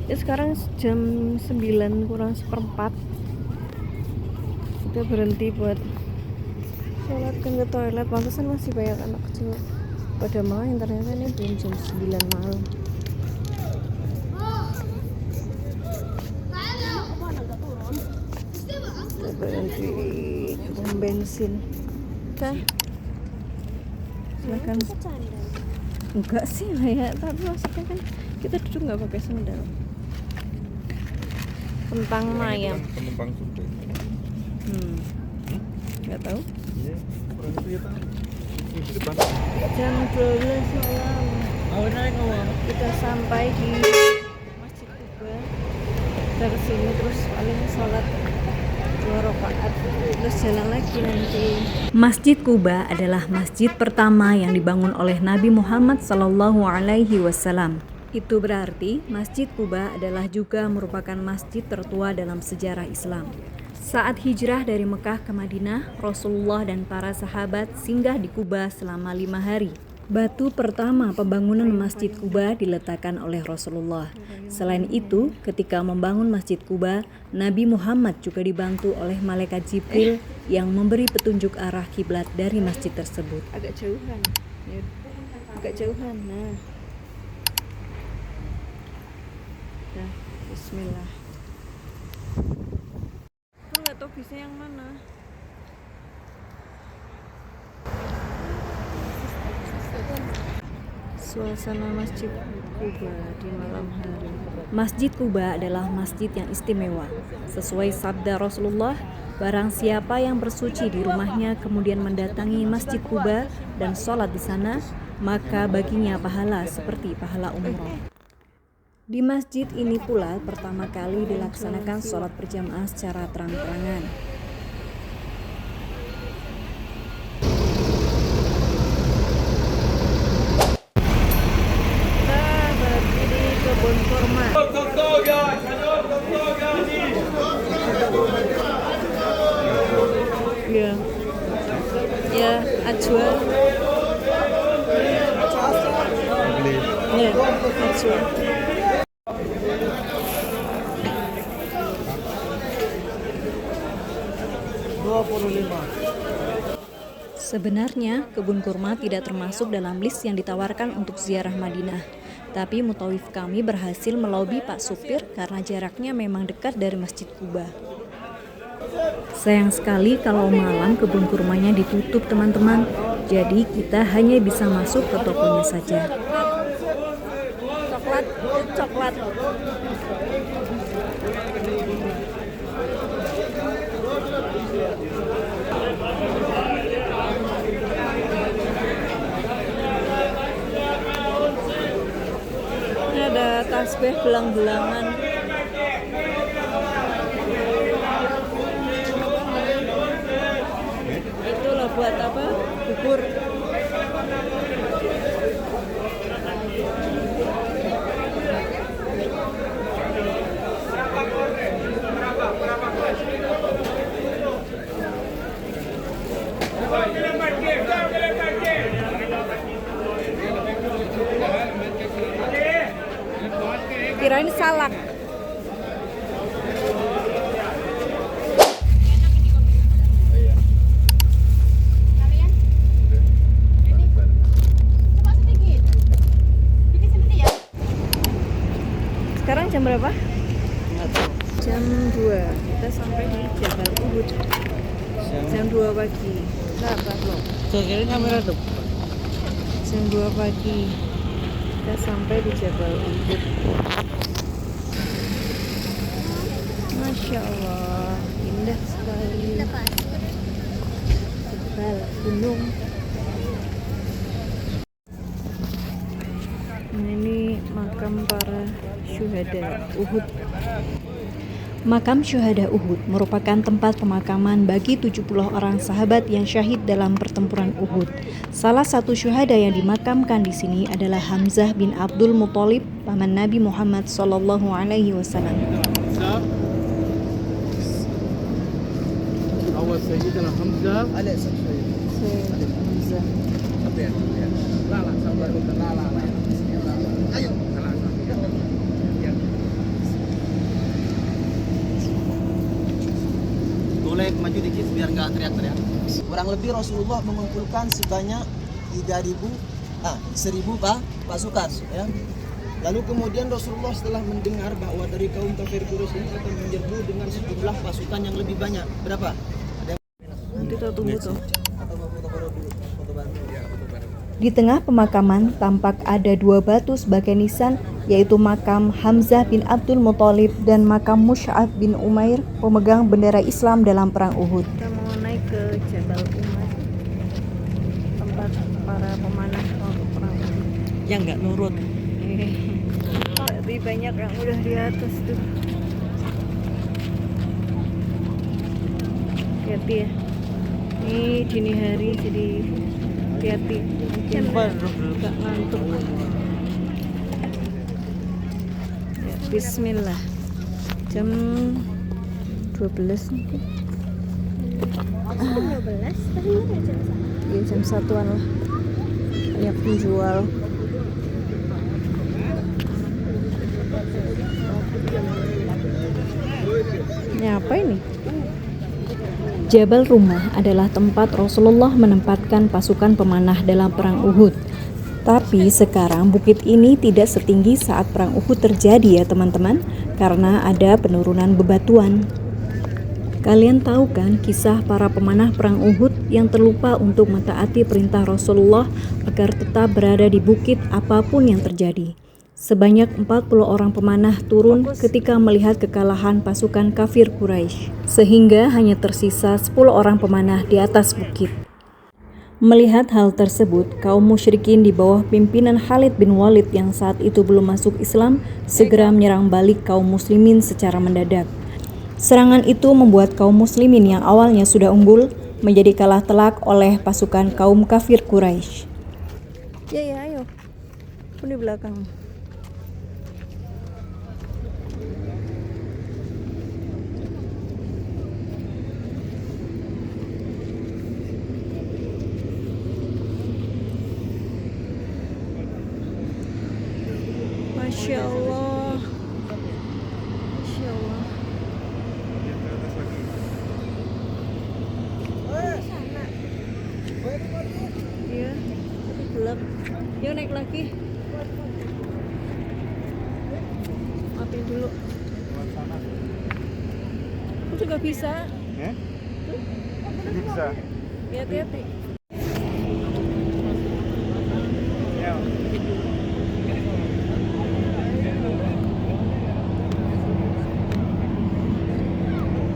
Ya sekarang jam 9 kurang seperempat. Kita berhenti buat sholat kan ke toilet. Pantesan masih banyak anak kecil pada main, ternyata ini belum jam 9 malam. Kita berhenti pom bensin. Kan? Silakan. Enggak sih ya, tapi maksudnya kan kita duduk nggak pakai sandal. Tentang mayang. Penumpang sudah. Nggak tahu. Iya, orang itu ya tahu. Di depan. Jam 12 malam. Kita sampai di Masjid Kuba. Kita kesini terus paling sholat 2 rakaat terus jalan lagi nanti. Masjid Kuba adalah masjid pertama yang dibangun oleh Nabi Muhammad SAW. Itu berarti Masjid Kuba adalah juga merupakan masjid tertua dalam sejarah Islam. Saat hijrah dari Mekah ke Madinah, Rasulullah dan para sahabat singgah di Kuba selama 5 hari. Batu pertama pembangunan Masjid Kuba diletakkan oleh Rasulullah. Selain itu, ketika membangun Masjid Kuba, Nabi Muhammad juga dibantu oleh malaikat Jibril yang memberi petunjuk arah kiblat dari masjid tersebut. Agak jauhan. Ya, agak jauhan. Nah. Nah, bismillah. Aku nggak tahu bisa yang mana. Suasana Masjid Kuba di malam hari. Masjid Kuba adalah masjid yang istimewa. Sesuai sabda Rasulullah, barang siapa yang bersuci di rumahnya kemudian mendatangi Masjid Kuba dan sholat di sana, maka baginya pahala seperti pahala umroh. Di masjid ini pula pertama kali dilaksanakan sholat berjamaah secara terang-terangan. Kebun kurma. Ya, ya, ajwa. Ya, ajwa. Sebenarnya, kebun kurma tidak termasuk dalam list yang ditawarkan untuk ziarah Madinah. Tapi mutawif kami berhasil melobi Pak Supir karena jaraknya memang dekat dari Masjid Kuba. Sayang sekali kalau malam kebun kurmanya ditutup teman-teman, jadi kita hanya bisa masuk ke tokonya saja. Coklat. Ini ada tasbih belang-belangan. Itulah buat apa? Bubur. Kirain salak. Sekarang jam berapa? Jam 2. Kita sampai di Jabal Uhud. Jam 2 pagi. Sabar loh. Kira kamera tuh. Jam 2 pagi. Kita sampai di Jabal Uhud. Masya Allah, indah sekali. Jabal gunung. makam para syuhada Uhud. Makam Syuhada Uhud merupakan tempat pemakaman bagi 70 orang sahabat yang syahid dalam pertempuran Uhud. Salah satu syuhada yang dimakamkan di sini adalah Hamzah bin Abdul Muthalib, paman Nabi Muhammad sallallahu alaihi wasallam. أول سيدنا حمزة على اسم Hamzah. لا لا sabar لا ayo boleh maju dikit biar nggak teriak-teriak. Kurang lebih Rasulullah mengumpulkan sebanyak 1.000 pasukan ya. Lalu kemudian Rasulullah setelah mendengar bahwa dari kaum kafir Quraisy ini akan menyerbu dengan sejumlah pasukan yang lebih banyak. Berapa? Nanti kita tunggu tuh. Atau mau foto baru dulu? Foto baru. Di tengah pemakaman tampak ada dua batu sebagai nisan, yaitu makam Hamzah bin Abdul Muthalib dan makam Mus'ab bin Umair, pemegang bendera Islam dalam perang Uhud. Kita mau naik ke Jabal Umar, tempat para pemanah waktu perang Uhud. Yang nggak nurut. Tapi banyak yang udah di atas tuh. Hati-hati ya. Ini dini hari jadi hati-hati. Gak ngantuk. Ya, bismillah. Jam 12 nih. Ya jam 1-an lah. Banyak penjual. Ini apa ini? Jabal Rumah adalah tempat Rasulullah menempatkan pasukan pemanah dalam perang Uhud. Tapi sekarang bukit ini tidak setinggi saat perang Uhud terjadi ya teman-teman, karena ada penurunan bebatuan. Kalian tahu kan kisah para pemanah perang Uhud yang terlupa untuk mentaati perintah Rasulullah agar tetap berada di bukit apapun yang terjadi. Sebanyak 40 orang pemanah turun ketika melihat kekalahan pasukan kafir Quraisy, sehingga hanya tersisa 10 orang pemanah di atas bukit. Melihat hal tersebut, kaum musyrikin di bawah pimpinan Khalid bin Walid yang saat itu belum masuk Islam segera menyerang balik kaum muslimin secara mendadak. Serangan itu membuat kaum muslimin yang awalnya sudah unggul menjadi kalah telak oleh pasukan kaum kafir Quraisy. Ya ayo. Aku di belakang. Masya Allah. Masya Allah. Iya, gelap. Yuk naik lagi. Matiin dulu. Aku juga bisa. Ya? Bisa. Hati-hati. Ya.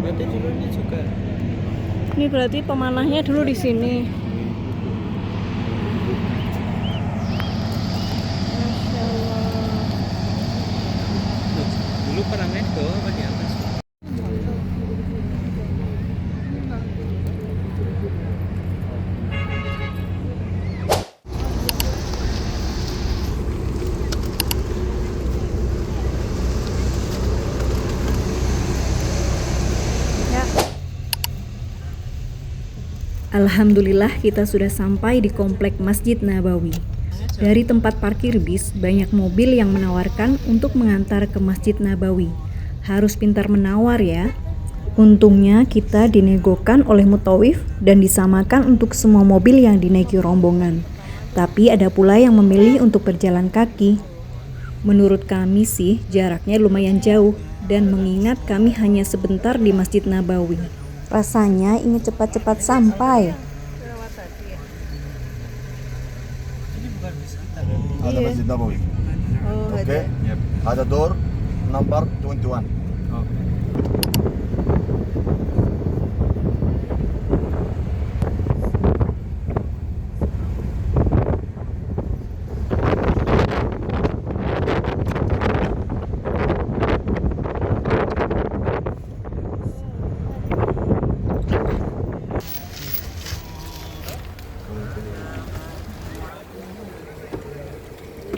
Berarti dulunya juga. Ini berarti pemanahnya dulu di sini. Masya Allah. Dulu perangnya di bawah apa di atas? Ya. Alhamdulillah kita sudah sampai di komplek Masjid Nabawi. Dari tempat parkir bis, banyak mobil yang menawarkan untuk mengantar ke Masjid Nabawi. Harus pintar menawar ya. Untungnya kita dinegokan oleh mutawif dan disamakan untuk semua mobil yang dinaiki rombongan. Tapi ada pula yang memilih untuk berjalan kaki. Menurut kami sih jaraknya lumayan jauh dan mengingat kami hanya sebentar di Masjid Nabawi. Rasanya ingin cepat-cepat sampai. هذا Iya. مسجد نبوي Oh, اوكي ada. هذا دور نمبر 21 Masya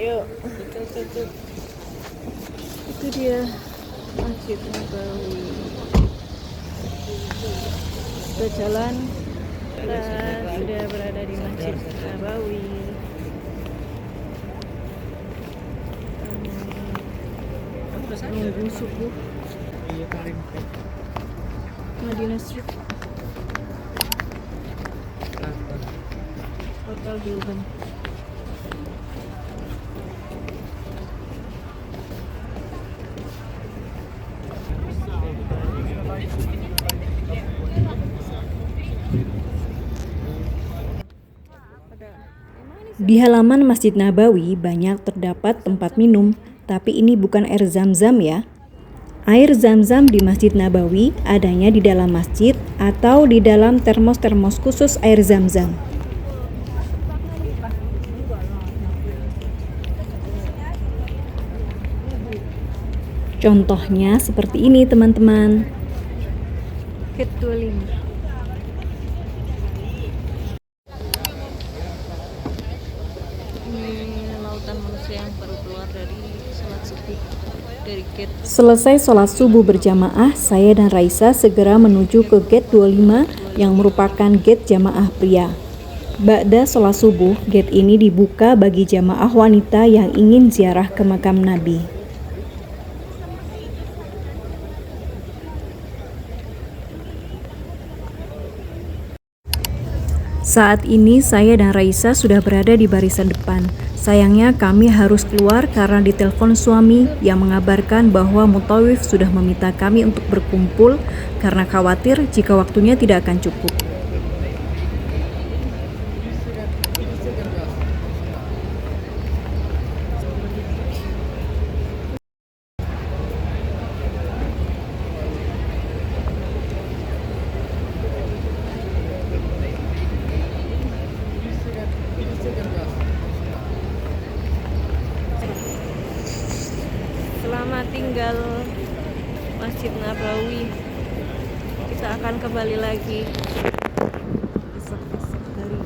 Yuk, tutup. Itu dia Masjid Nabawi. Kita jalan. Kita sudah berada di Masjid Nabawi. Menunggu subuh. Madinah Street. Hotel Hilton. Di halaman Masjid Nabawi banyak terdapat tempat minum, tapi ini bukan air zam-zam ya. Air zam-zam di Masjid Nabawi adanya di dalam masjid atau di dalam termos-termos khusus air zam-zam. Contohnya seperti ini teman-teman. Gate 25. Lautan manusia yang baru keluar dari sholat subuh dari gate. Selesai sholat subuh berjamaah, saya dan Raisa segera menuju ke gate 25 yang merupakan gate jamaah pria. Ba'da sholat subuh, gate ini dibuka bagi jamaah wanita yang ingin ziarah ke makam Nabi. Saat ini saya dan Raisa sudah berada di barisan depan. Sayangnya kami harus keluar karena ditelepon suami yang mengabarkan bahwa mutawif sudah meminta kami untuk berkumpul karena khawatir jika waktunya tidak akan cukup. Selamat tinggal Masjid Nabawi. Kita akan kembali lagi. Besok-besok dari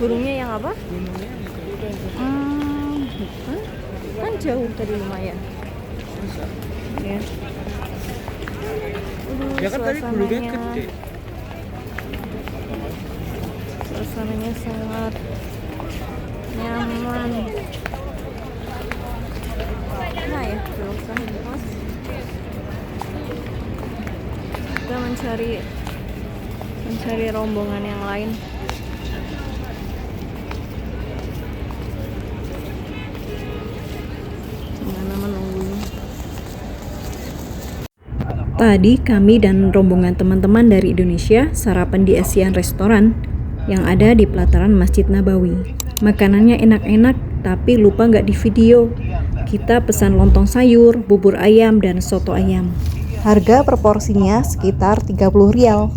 burungnya yang apa? Bukan. Kan jauh tadi lumayan. Ya. Ya kan tadi burungnya gede. Suasananya sangat nyaman. Nah ya, belum usah mas. Kita mencari rombongan yang lain. Tadi kami dan rombongan teman-teman dari Indonesia sarapan di Asian Restoran yang ada di pelataran Masjid Nabawi. Makanannya enak-enak, tapi lupa nggak di video. Kita pesan lontong sayur, bubur ayam, dan soto ayam. Harga per porsinya sekitar 30 rial.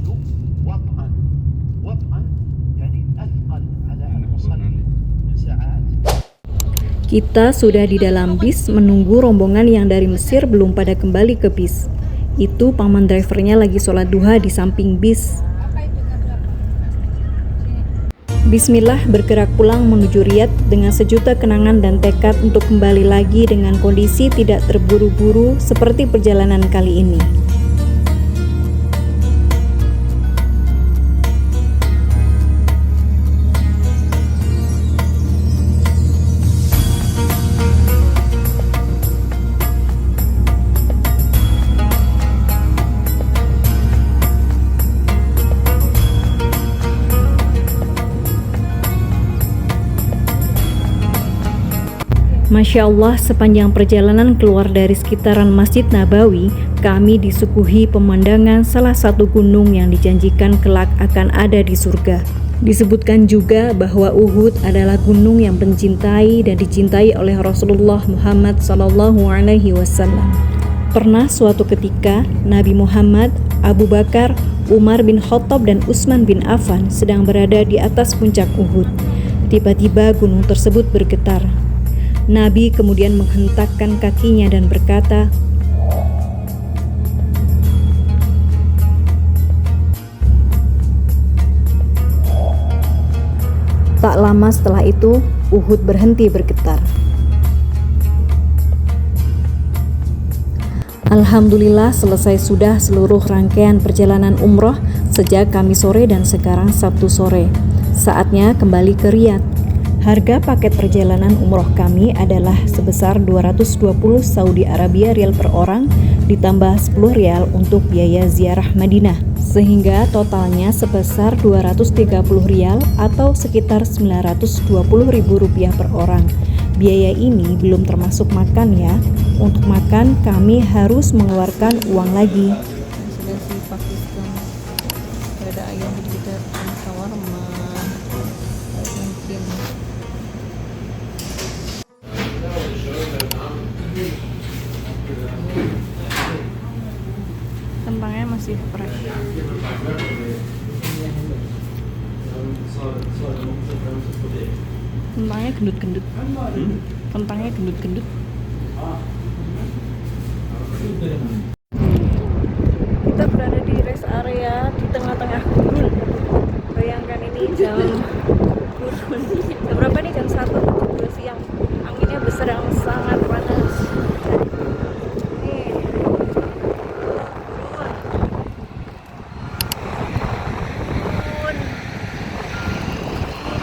Kita sudah di dalam bis menunggu rombongan yang dari Mesir belum pada kembali ke bis. Itu paman drivernya lagi sholat duha di samping bis. Bismillah bergerak pulang menuju Riyadh dengan sejuta kenangan dan tekad untuk kembali lagi dengan kondisi tidak terburu-buru seperti perjalanan kali ini. Masya Allah, sepanjang perjalanan keluar dari sekitaran Masjid Nabawi, kami disuguhi pemandangan salah satu gunung yang dijanjikan kelak akan ada di surga. Disebutkan juga bahwa Uhud adalah gunung yang mencintai dan dicintai oleh Rasulullah Muhammad SAW. Pernah suatu ketika Nabi Muhammad, Abu Bakar, Umar bin Khattab dan Utsman bin Affan sedang berada di atas puncak Uhud. Tiba-tiba gunung tersebut bergetar. Nabi kemudian menghentakkan kakinya dan berkata, tak lama setelah itu, Uhud berhenti bergetar. Alhamdulillah selesai sudah seluruh rangkaian perjalanan umroh sejak Kamis sore dan sekarang Sabtu sore. Saatnya kembali ke Riyadh. Harga paket perjalanan umroh kami adalah sebesar 220 Saudi Arabia rial per orang ditambah 10 rial untuk biaya ziarah Madinah. Sehingga totalnya sebesar 230 rial atau sekitar 920 ribu rupiah per orang. Biaya ini belum termasuk makan ya. Untuk makan kami harus mengeluarkan uang lagi. Sudah si Pakistan, ada ayam kita shawarma, mungkin kentangnya masih fresh. Kentangnya gendut-gendut. Kentangnya gendut-gendut. Kita berada di rest area di tengah-tengah gurun. Bayangkan ini jam gurun. Jam berapa nih? Jam 1 siang. Anginnya besar yang sangat panas. Nih.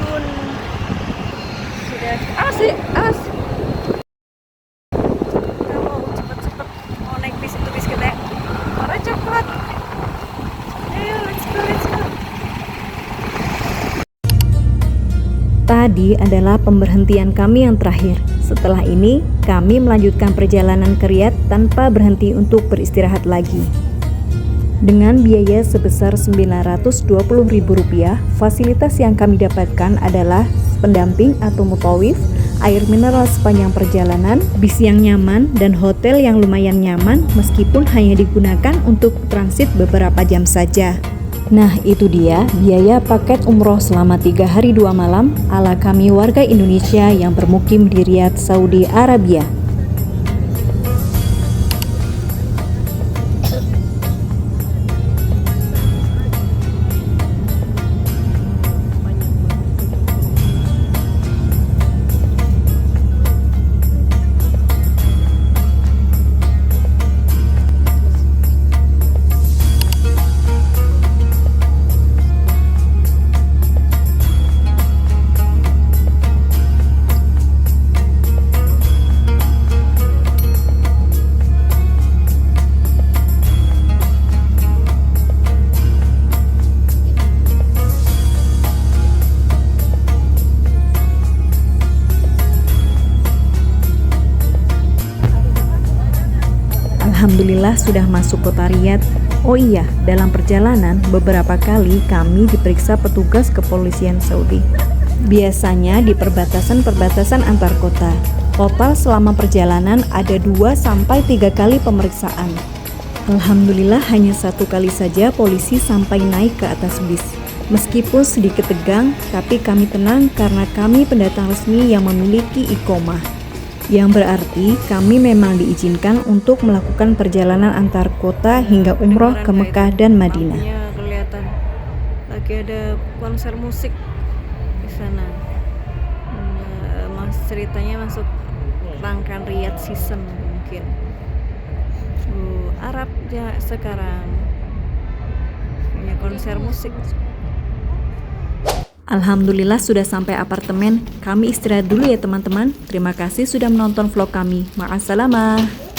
Gurun. Sudah asik. Tadi adalah pemberhentian kami yang terakhir. Setelah ini, kami melanjutkan perjalanan ke Riyadh tanpa berhenti untuk beristirahat lagi. Dengan biaya sebesar Rp920.000, fasilitas yang kami dapatkan adalah pendamping atau mutawif, air mineral sepanjang perjalanan, bis yang nyaman, dan hotel yang lumayan nyaman meskipun hanya digunakan untuk transit beberapa jam saja. Nah, itu dia biaya paket umroh selama 3 hari 2 malam ala kami warga Indonesia yang bermukim di Riyadh, Saudi Arabia. Alhamdulillah sudah masuk kota Riyadh. Oh iya, dalam perjalanan beberapa kali kami diperiksa petugas kepolisian Saudi. Biasanya di perbatasan-perbatasan antar kota. Total selama perjalanan ada 2-3 kali pemeriksaan. Alhamdulillah hanya 1 kali saja polisi sampai naik ke atas bis. Meskipun sedikit tegang, tapi kami tenang karena kami pendatang resmi yang memiliki iqomah. Yang berarti kami memang diizinkan untuk melakukan perjalanan antar kota hingga umroh ke Mekah dan Madinah. Kelihatan lagi ada konser musik di sana. Mas ceritanya masuk rangkaian Riyadh season mungkin. Arab ya sekarang punya konser musik. Alhamdulillah sudah sampai apartemen. Kami istirahat dulu ya teman-teman. Terima kasih sudah menonton vlog kami. Ma'assalamah.